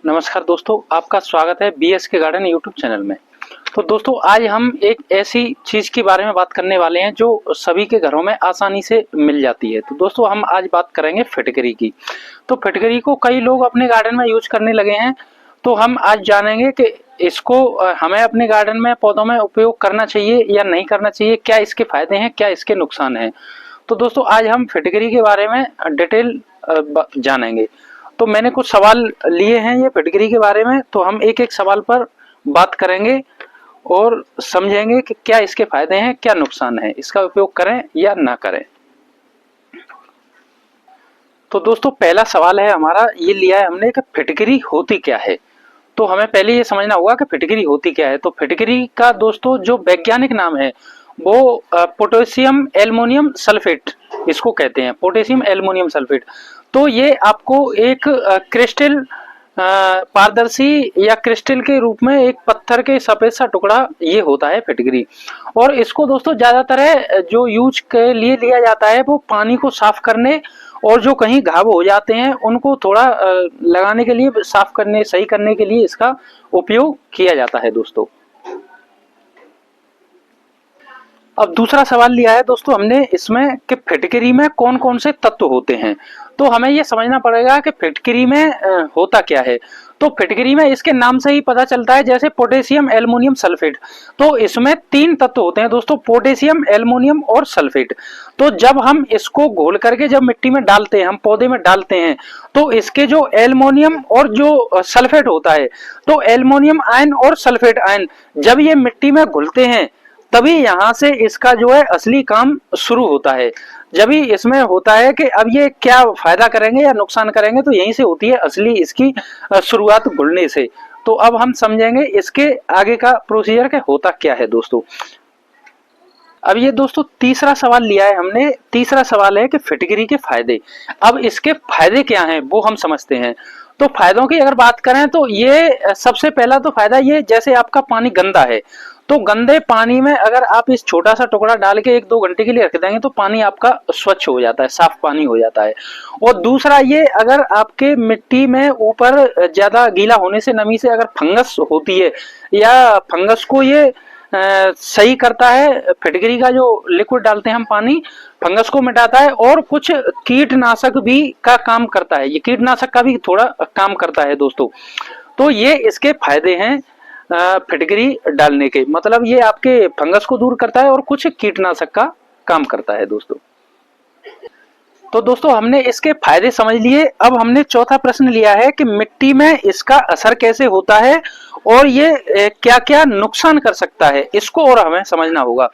नमस्कार दोस्तों, आपका स्वागत है बीएस के गार्डन यूट्यूब चैनल में। तो दोस्तों आज हम एक ऐसी चीज़ के बारे में बात करने वाले हैं जो सभी के घरों में आसानी से मिल जाती है। तो दोस्तों हम आज बात करेंगे फिटकरी की। तो फिटकरी को कई लोग अपने गार्डन में यूज करने लगे हैं। तो हम आज जानेंगे कि इसको हमें अपने गार्डन में पौधों में उपयोग करना चाहिए या नहीं करना चाहिए, क्या इसके फायदे हैं, क्या इसके नुकसान हैं। तो दोस्तों आज हम फिटकरी के बारे में डिटेल जानेंगे। तो मैंने कुछ सवाल लिए हैं ये फिटकरी के बारे में, तो हम एक एक सवाल पर बात करेंगे और समझेंगे कि क्या इसके फायदे हैं, क्या नुकसान है, इसका उपयोग करें या ना करें। तो दोस्तों पहला सवाल है हमारा, ये लिया है हमने कि फिटकरी होती क्या है। तो हमें पहले ये समझना होगा कि फिटकरी होती क्या है। तो फिटकरी का दोस्तों जो वैज्ञानिक नाम है वो पोटेशियम एल्युमिनियम सल्फेट इसको कहते हैं, पोटेशियम एल्युमिनियम सल्फेट। तो ये आपको एक क्रिस्टल पारदर्शी या क्रिस्टल के रूप में एक पत्थर के सफेद सा टुकड़ा ये होता है फिटकरी। और इसको दोस्तों ज्यादातर जो यूज के लिए लिया जाता है वो पानी को साफ करने और जो कहीं घाव हो जाते हैं उनको थोड़ा लगाने के लिए, साफ करने, सही करने के लिए इसका उपयोग किया जाता है दोस्तों। अब दूसरा सवाल लिया है दोस्तों हमने इसमें कि फिटकरी में कौन कौन से तत्व होते हैं। तो हमें यह समझना पड़ेगा कि फिटकरी में होता क्या है। तो फिटकरी में इसके नाम से ही पता चलता है, जैसे पोटेशियम एल्युमिनियम सल्फेट। तो इसमें तीन तत्व होते हैं दोस्तों, पोटेशियम एल्युमिनियम और सल्फेट। तो जब हम इसको घोल करके जब मिट्टी में डालते हैं, हम पौधे में डालते हैं, तो इसके जो एल्युमिनियम और जो सल्फेट होता है, तो एल्युमिनियम आयन और सल्फेट आयन जब ये मिट्टी में घुलते हैं तभी यहां से इसका जो है असली काम शुरू होता है। जब ही इसमें होता है कि अब ये क्या फायदा करेंगे या नुकसान करेंगे, तो यहीं से होती है असली इसकी शुरुआत घुलने से। तो अब हम समझेंगे इसके आगे का प्रोसीजर के होता क्या है दोस्तों। अब ये दोस्तों तीसरा सवाल लिया है हमने। तीसरा सवाल है कि फिटकरी के फायदे। अब इसके फायदे क्या हैं वो हम समझते हैं। तो फायदों की अगर बात करें तो ये सबसे पहला तो फायदा ये, जैसे आपका पानी गंदा है तो गंदे पानी में अगर आप इस छोटा सा टुकड़ा डाल के 1-2 घंटे के लिए रख देंगे तो पानी आपका स्वच्छ हो जाता है, साफ पानी हो जाता है। और दूसरा ये, अगर आपके मिट्टी में ऊपर ज्यादा गीला होने से, नमी से अगर फंगस होती है या फंगस को ये सही करता है, फिटकरी का जो लिक्विड डालते हैं हम पानी, फंगस को मिटाता है और कुछ कीटनाशक भी का काम करता है। ये कीटनाशक का भी थोड़ा काम करता है दोस्तों। तो ये इसके फायदे हैं फिटकरी डालने के, मतलब ये आपके फंगस को दूर करता है और कुछ कीटनाशक का काम करता है दोस्तों। तो दोस्तों हमने इसके फायदे समझ लिए। अब हमने चौथा प्रश्न लिया है कि मिट्टी में इसका असर कैसे होता है और ये क्या क्या नुकसान कर सकता है, इसको और हमें समझना होगा।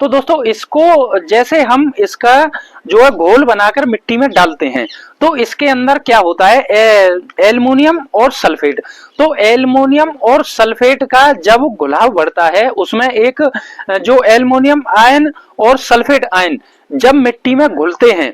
तो दोस्तों इसको, जैसे हम इसका जो है घोल बनाकर मिट्टी में डालते हैं तो इसके अंदर क्या होता है, एल्युमिनियम और सल्फेट। तो एल्युमिनियम और सल्फेट का जब घुलाव बढ़ता है उसमें एक जो एल्युमिनियम आयन और सल्फेट आयन जब मिट्टी में घुलते हैं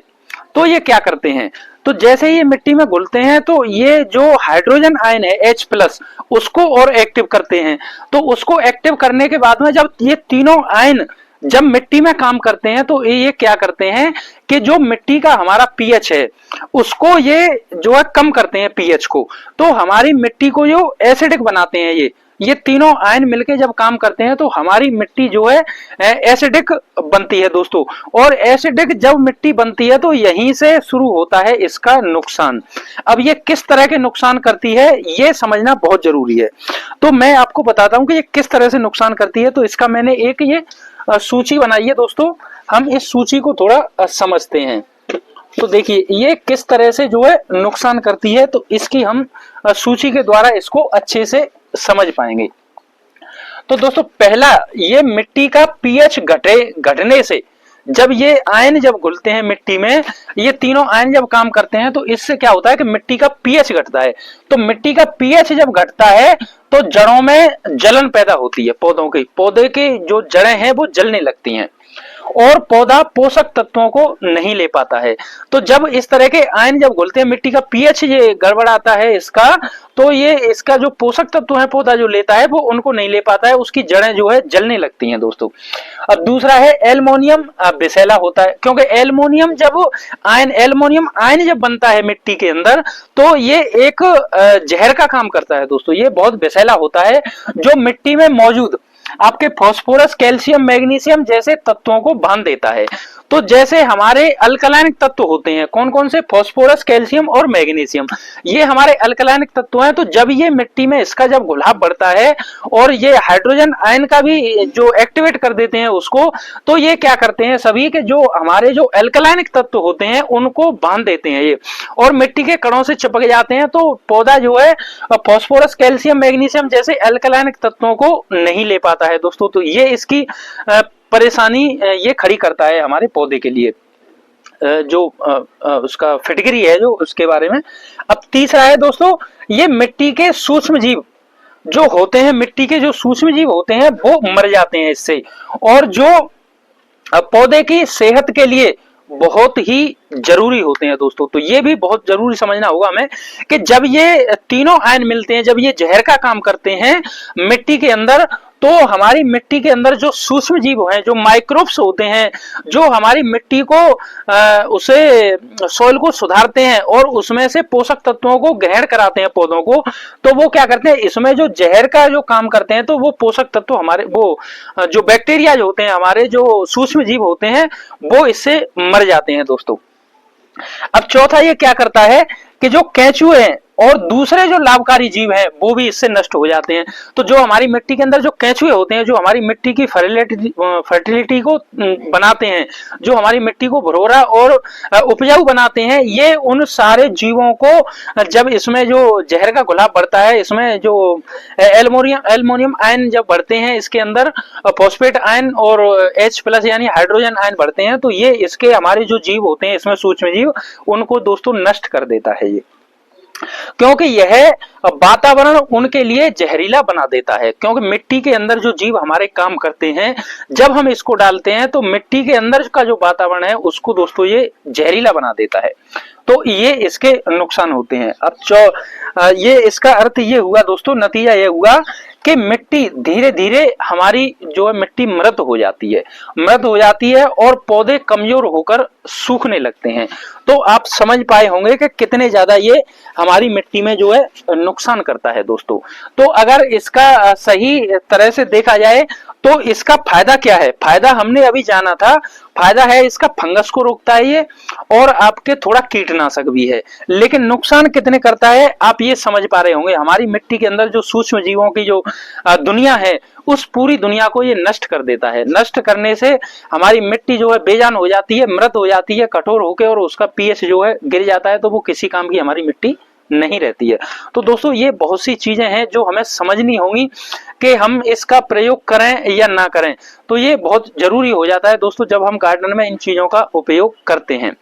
तो ये क्या करते हैं, तो जैसे ही ये मिट्टी में घुलते हैं तो ये जो हाइड्रोजन आयन है H+ उसको और एक्टिव करते हैं। तो उसको एक्टिव करने के बाद में जब ये तीनों आयन जब मिट्टी में काम करते हैं तो ये क्या करते हैं कि जो मिट्टी का हमारा पीएच है उसको ये जो है कम करते हैं, पीएच को। तो हमारी मिट्टी को जो एसिडिक बनाते हैं ये तीनों आयन मिलके जब काम करते हैं तो हमारी मिट्टी जो है एसिडिक बनती है दोस्तों। और एसिडिक जब मिट्टी बनती है तो यहीं से शुरू होता है इसका नुकसान। अब ये किस तरह के नुकसान करती है ये समझना बहुत जरूरी है। तो मैं आपको बताता हूं कि ये किस तरह से नुकसान करती है। तो इसका मैंने एक ये सूची बनाई है दोस्तों, हम इस सूची को थोड़ा समझते हैं। तो देखिए ये किस तरह से जो है नुकसान करती है, तो इसकी हम सूची के द्वारा इसको अच्छे से समझ पाएंगे। तो दोस्तों पहला, ये मिट्टी का पीएच घटने से, जब ये आयन जब घुलते हैं मिट्टी में, ये तीनों आयन जब काम करते हैं तो इससे क्या होता है कि मिट्टी का पीएच घटता है। तो मिट्टी का पीएच जब घटता है तो जड़ों में जलन पैदा होती है, पौधे की जो जड़ें हैं वो जलने लगती हैं। और पौधा पोषक तत्वों को नहीं ले पाता है। तो जब इस तरह के आयन जब घुलते हैं, मिट्टी का पीएच ये गड़बड़ाता है इसका, तो ये इसका जो पोषक तत्व है पौधा जो लेता है वो उनको नहीं ले पाता है, उसकी जड़ें जो है जलने लगती हैं दोस्तों। अब दूसरा है एल्युमिनियम विषैला होता है, क्योंकि एल्युमिनियम आयन जब बनता है मिट्टी के अंदर तो ये एक जहर का काम करता है दोस्तों। ये बहुत विषैला होता है जो मिट्टी में मौजूद आपके फास्फोरस, कैल्शियम, मैग्नीशियम जैसे तत्वों को बांध देता है। तो जैसे हमारे अल्कलाइनिक तत्व होते हैं, कौन कौन से? फास्फोरस, कैल्शियम और मैग्नीशियम, ये हमारे अल्कलाइनिक तत्व हैं। तो जब ये मिट्टी में इसका जब घुलाव बढ़ता है और ये हाइड्रोजन आयन का भी जो एक्टिवेट कर देते हैं उसको, तो ये क्या करते हैं सभी के जो हमारे जो अल्कलाइनिक तत्व होते हैं उनको बांध देते हैं ये, और मिट्टी के कणों से चिपक जाते हैं। तो पौधा जो है फास्फोरस, कैल्शियम, मैग्नीशियम जैसे अल्कलाइनिक तत्वों को नहीं ले पाता है दोस्तों। तो ये इसकी परेशानी ये खड़ी करता है हमारे पौधे के लिए, जो उसका फिटकरी है जो उसके बारे में। अब तीसरा है दोस्तों, ये मिट्टी के सूक्ष्म जीव जो होते हैं, मिट्टी के जो सूक्ष्म जीव होते हैं वो मर जाते हैं इससे, और जो पौधे की सेहत के लिए बहुत ही जरूरी होते हैं दोस्तों। तो ये भी बहुत जरूरी समझना होगा हमें कि जब ये तीनों आयन मिलते हैं, जब ये जहर का काम करते हैं मिट्टी के अंदर, तो हमारी मिट्टी के अंदर जो सूक्ष्म जीव हैं, जो माइक्रोब्स होते हैं, जो हमारी मिट्टी को उसे सॉइल को सुधारते हैं और उसमें से पोषक तत्वों को ग्रहण कराते हैं पौधों को, तो वो क्या करते हैं, इसमें जो जहर का जो काम करते हैं, तो वो पोषक तत्व हमारे वो जो बैक्टीरिया जो होते हैं, हमारे जो सूक्ष्म जीव होते हैं, वो इससे मर जाते हैं दोस्तों। अब चौथा ये क्या करता है कि जो केंचुए हैं और दूसरे जो लाभकारी जीव हैं वो भी इससे नष्ट हो जाते हैं। तो जो हमारी मिट्टी के अंदर जो केंचुए होते हैं, जो हमारी मिट्टी की फर्टिलिटी को बनाते हैं, जो हमारी मिट्टी को भुरभुरा और उपजाऊ बनाते हैं, ये उन सारे जीवों को जब इसमें जो जहर का घुलाव बढ़ता है, इसमें जो एल्युमिनियम आयन जब बढ़ते हैं इसके अंदर, फॉस्फेट आयन और H+ यानी हाइड्रोजन आयन बढ़ते हैं, तो ये इसके हमारे जो जीव होते हैं इसमें सूक्ष्म जीव, उनको दोस्तों नष्ट कर देता है ये, क्योंकि यह वातावरण उनके लिए जहरीला बना देता है। क्योंकि मिट्टी के अंदर जो जीव हमारे काम करते हैं, जब हम इसको डालते हैं तो मिट्टी के अंदर का जो वातावरण है उसको दोस्तों ये जहरीला बना देता है। तो ये इसके नुकसान होते हैं। अब ये इसका अर्थ ये हुआ दोस्तों, नतीजा ये हुआ कि मिट्टी धीरे धीरे हमारी जो है मिट्टी मृत हो जाती है और पौधे कमजोर होकर सूखने लगते हैं। तो आप समझ पाए होंगे कि कितने ज्यादा ये हमारी मिट्टी में जो है नुकसान करता है दोस्तों। तो अगर इसका सही तरह से देखा जाए तो इसका फायदा क्या है? फायदा हमने अभी जाना था, फायदा है इसका फंगस को रोकता है ये, और आपके थोड़ा कीटनाशक भी है। लेकिन नुकसान कितने करता है आप ये समझ पा रहे होंगे। हमारी मिट्टी के अंदर जो सूक्ष्म जीवों की जो दुनिया है, उस पूरी दुनिया को ये नष्ट कर देता है। नष्ट करने से हमारी मिट्टी जो है बेजान हो जाती है, मृत हो जाती है, कठोर होकर, और उसका पीएच जो है गिर जाता है, तो वो किसी काम की हमारी मिट्टी नहीं रहती है। तो दोस्तों ये बहुत सी चीजें हैं जो हमें समझनी होंगी कि हम इसका प्रयोग करें या ना करें। तो ये बहुत जरूरी हो जाता है दोस्तों जब हम गार्डन में इन चीजों का उपयोग करते हैं।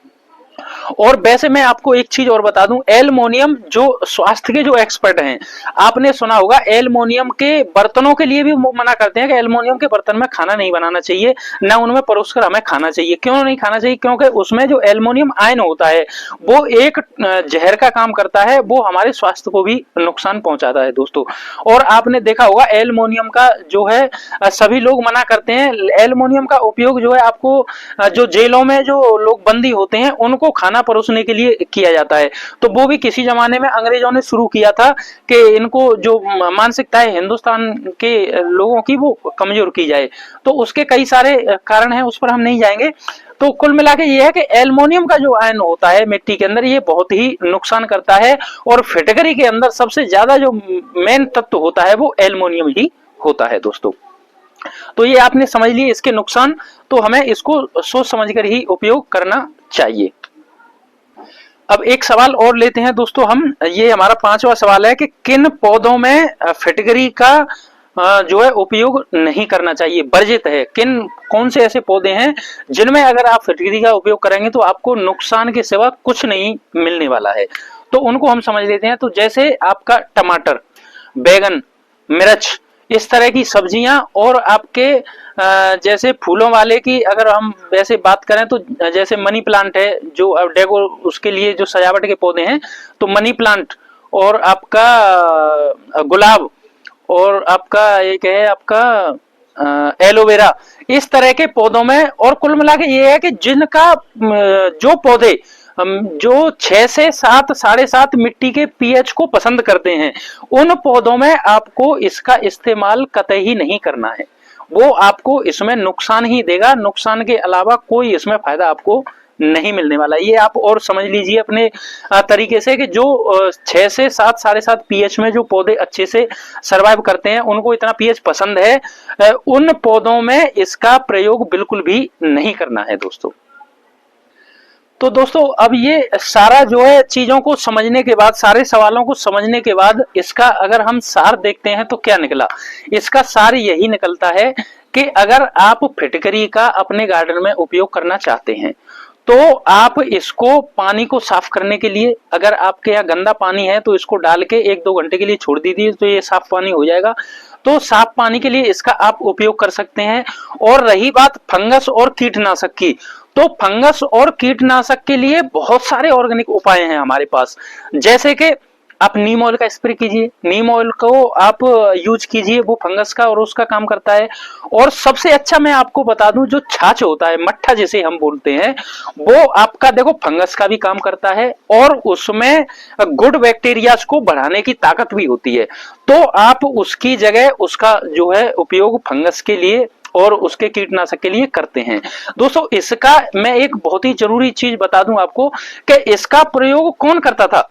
और वैसे मैं आपको एक चीज और बता दूं, एल्युमिनियम जो स्वास्थ्य के जो एक्सपर्ट हैं, आपने सुना होगा एल्युमिनियम के बर्तनों के लिए भी मना करते हैं कि एल्युमिनियम के बर्तन में खाना नहीं बनाना चाहिए, ना उनमें परोसकर हमें खाना चाहिए। क्यों नहीं खाना चाहिए? क्योंकि उसमें जो एल्युमिनियम आयन होता है वो एक जहर का काम करता है, वो हमारे स्वास्थ्य को भी नुकसान पहुंचाता है दोस्तों। और आपने देखा होगा एल्युमिनियम का जो है सभी लोग मना करते हैं। एल्युमिनियम का उपयोग जो है आपको जो जेलों में जो लोग बंदी होते हैं उनको खाना परोसने के लिए किया जाता है। तो वो भी किसी जमाने में अंग्रेजों ने शुरू किया था कि इनको जो मानसिकता है हिंदुस्तान के लोगों की वो कमजोर की जाए। तो उसके कई सारे कारण हैं, उस पर हम नहीं जाएंगे। तो कुल मिला के ये है कि एल्युमिनियम का जो आयन होता है मिट्टी के अंदर, ये बहुत ही नुकसान करता है, और फिटकरी के अंदर सबसे ज्यादा जो मेन तत्व होता है वो एल्युमिनियम ही होता है दोस्तों। तो ये आपने समझ लिए इसके नुकसान, तो हमें इसको सोच समझकर ही उपयोग करना चाहिए। अब एक सवाल और लेते हैं दोस्तों हम, ये हमारा 5वां सवाल है कि किन पौधों में फिटकरी का जो है उपयोग नहीं करना चाहिए, वर्जित है। कौन से ऐसे पौधे हैं जिनमें अगर आप फिटकरी का उपयोग करेंगे तो आपको नुकसान के सिवा कुछ नहीं मिलने वाला है। तो उनको हम समझ लेते हैं। तो जैसे आपका टमाटर, बैगन, मिर्च, इस तरह की सब्जियां और आपके जैसे फूलों वाले की अगर हम वैसे बात करें तो जैसे मनी प्लांट है जो डेकोर उसके लिए जो सजावट के पौधे हैं, तो मनी प्लांट और आपका गुलाब और आपका एक है आपका एलोवेरा, इस तरह के पौधों में। और कुल मिला के ये है कि जिनका जो पौधे जो 6 से 7 7.5 मिट्टी के पीएच को पसंद करते हैं, उन पौधों में आपको इसका इस्तेमाल कतई नहीं करना है। वो आपको इसमें नुकसान ही देगा, नुकसान के अलावा कोई इसमें फायदा आपको नहीं मिलने वाला। ये आप और समझ लीजिए अपने तरीके से कि जो 6 से 7 7.5 पीएच में जो पौधे अच्छे से सरवाइव करते हैं, उनको इतना पीएच पसंद है, उन पौधों में इसका प्रयोग बिल्कुल भी नहीं करना है दोस्तों। तो दोस्तों अब ये सारा जो है चीजों को समझने के बाद, सारे सवालों को समझने के बाद इसका अगर हम सार देखते हैं तो क्या निकला। इसका सार यही निकलता है कि अगर आप फिटकरी का अपने गार्डन में उपयोग करना चाहते हैं तो आप इसको पानी को साफ करने के लिए, अगर आपके यहाँ गंदा पानी है तो इसको डाल के 1-2 घंटे के लिए छोड़ दीजिए तो ये साफ पानी हो जाएगा। तो साफ पानी के लिए इसका आप उपयोग कर सकते हैं। और रही बात फंगस और कीटनाशक की, तो फंगस और कीटनाशक के लिए बहुत सारे ऑर्गेनिक उपाय हैं हमारे पास। जैसे कि आप नीम ऑयल का स्प्रे कीजिए, नीम ऑयल को आप यूज कीजिए, वो फंगस का और उसका काम करता है। और सबसे अच्छा मैं आपको बता दूं, जो छाछ होता है, मट्ठा जिसे हम बोलते हैं, वो आपका देखो फंगस का भी काम करता है और उसमें गुड बैक्टीरियाज को बढ़ाने की ताकत भी होती है। तो आप उसकी जगह उसका जो है उपयोग फंगस के लिए और उसके कीटनाशक के लिए करते हैं। दोस्तों इसका मैं एक बहुत ही जरूरी चीज बता दूं आपको कि इसका प्रयोग कौन करता था।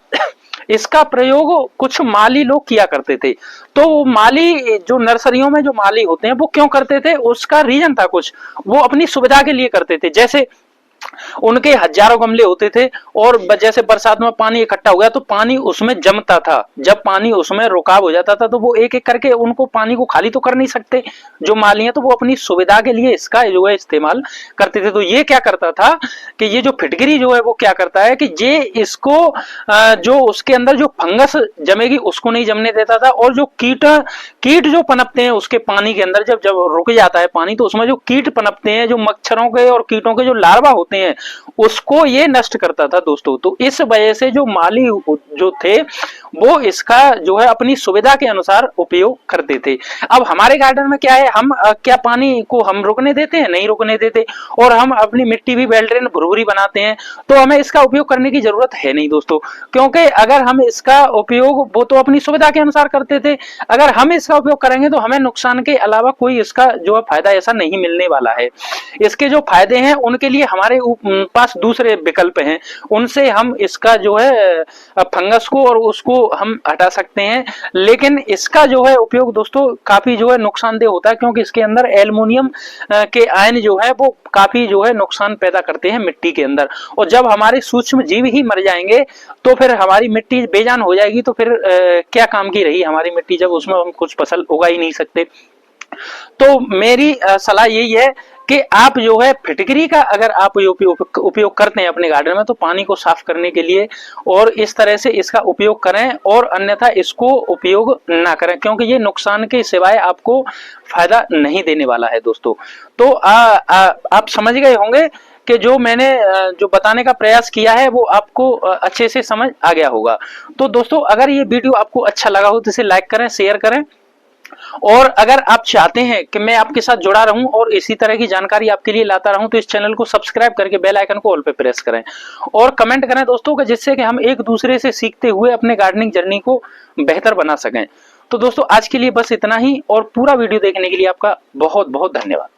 इसका प्रयोग कुछ माली लोग किया करते थे। तो माली जो नर्सरियों में जो माली होते हैं वो क्यों करते थे, उसका रीजन था कुछ, वो अपनी सुविधा के लिए करते थे। जैसे उनके हजारों गमले होते थे और जैसे बरसात में पानी इकट्ठा हो गया तो पानी उसमें जमता था, जब पानी उसमें रुकाव हो जाता था तो वो एक एक करके उनको पानी को खाली तो कर नहीं सकते जो माली हैं, तो वो अपनी सुविधा के लिए इसका जो है इस्तेमाल करते थे। तो ये क्या करता था कि ये जो फिटकरी जो है वो क्या करता है कि ये इसको जो उसके अंदर जो फंगस जमेगी उसको नहीं जमने देता था, और जो कीट जो पनपते हैं उसके पानी के अंदर, जब रुक जाता है पानी तो उसमें जो कीट पनपते हैं, जो मच्छरों के और कीटों के जो लार्वा होते हैं, उसको ये नष्ट करता था दोस्तों। तो इस वजह से जो माली जो थे वो इसका जो है अपनी सुविधा के अनुसार उपयोग करते थे। अब हमारे गार्डन में क्या है, हम क्या पानी को हम रुकने देते हैं, नहीं रुकने देते, और हम अपनी मिट्टी भी वेल ड्रेन भुरभुरी बनाते हैं, तो हमें इसका उपयोग करने की जरूरत है नहीं दोस्तों। क्योंकि अगर हम इसका उपयोग, वो तो अपनी सुविधा के अनुसार करते थे, अगर हम इसका उपयोग करेंगे तो हमें नुकसान के अलावा कोई इसका जो है फायदा ऐसा नहीं मिलने वाला है। इसके जो फायदे हैं उनके लिए हमारे पास दूसरे विकल्प हैं, उनसे हम इसका जो है फंगस को और उसको हम हटा सकते हैं। लेकिन इसका जो है उपयोग दोस्तों काफी जो है नुकसानदेह होता है, क्योंकि इसके अंदर एल्युमिनियम के आयन जो है वो काफी जो है नुकसान पैदा करते हैं मिट्टी के अंदर, और जब हमारे सूक्ष्म जीव ही मर जाएंगे तो फिर हमारी मिट्टी बेजान हो जाएगी, तो फिर क्या काम की रही हमारी मिट्टी जब उसमें हम कुछ फसल उगा ही नहीं सकते। तो मेरी सलाह यही है कि आप जो है फिटकरी का अगर आप उपयोग करते हैं अपने गार्डन में तो पानी को साफ करने के लिए, और इस तरह से इसका उपयोग करें, और अन्यथा इसको उपयोग ना करें, क्योंकि ये नुकसान के सिवाय आपको फायदा नहीं देने वाला है दोस्तों। तो आप समझ गए होंगे कि जो मैंने जो बताने का प्रयास किया है वो आपको अच्छे से समझ आ गया होगा। तो दोस्तों अगर ये वीडियो आपको अच्छा लगा हो तो इसे लाइक करें, शेयर करें, और अगर आप चाहते हैं कि मैं आपके साथ जुड़ा रहूं और इसी तरह की जानकारी आपके लिए लाता रहूं तो इस चैनल को सब्सक्राइब करके बेल आइकन को ऑल पे प्रेस करें, और कमेंट करें दोस्तों कि जिससे कि हम एक दूसरे से सीखते हुए अपने गार्डनिंग जर्नी को बेहतर बना सकें। तो दोस्तों आज के लिए बस इतना ही, और पूरा वीडियो देखने के लिए आपका बहुत बहुत धन्यवाद।